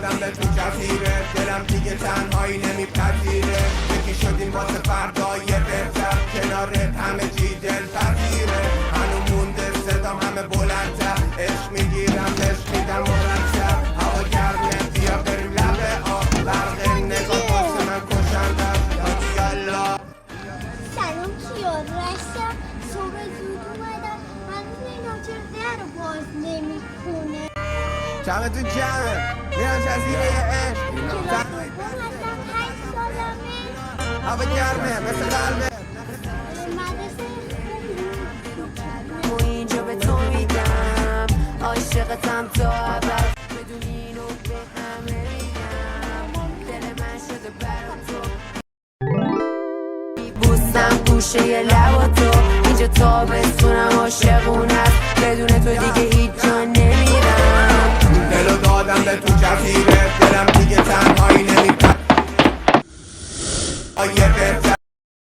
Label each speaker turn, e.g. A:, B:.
A: دادم به تو جزیره، دلم دیگه تنهایی نمیپذیره. یکی شدیم واسه فردای بهتر، کنارت همه چی دلپذیره. هنو مونده صدام همه بلندتر، عشق میگیرم عشق میدم مرتب. هوا گرمه بیا بریم لب آب، برق نگاه واسه من کشنده. یالا
B: سلام کیا، رشتم صبح زود اومدم، هنوز نمیدونم چرا در رو باز نمیکنه.
A: جمعتون جمعه میرم جزیره عشق.
B: کلاس دوم هستم، 8 سالمه.
A: هوا گرمه مثل قلبه.
B: مدرسه
C: و اینجا به تو میگم عاشقتم تا ابد، بدون اینو به همه میگم دل من شده برا تو. بوسم گوشه لبا تو، اینجا تابستونم عاشقون هست، بدون تو دیگه هیچ جا نمیرم.
A: دلو دادم به تو جزیره، دلم دیگه تنهایی نمیپذیره. بهتر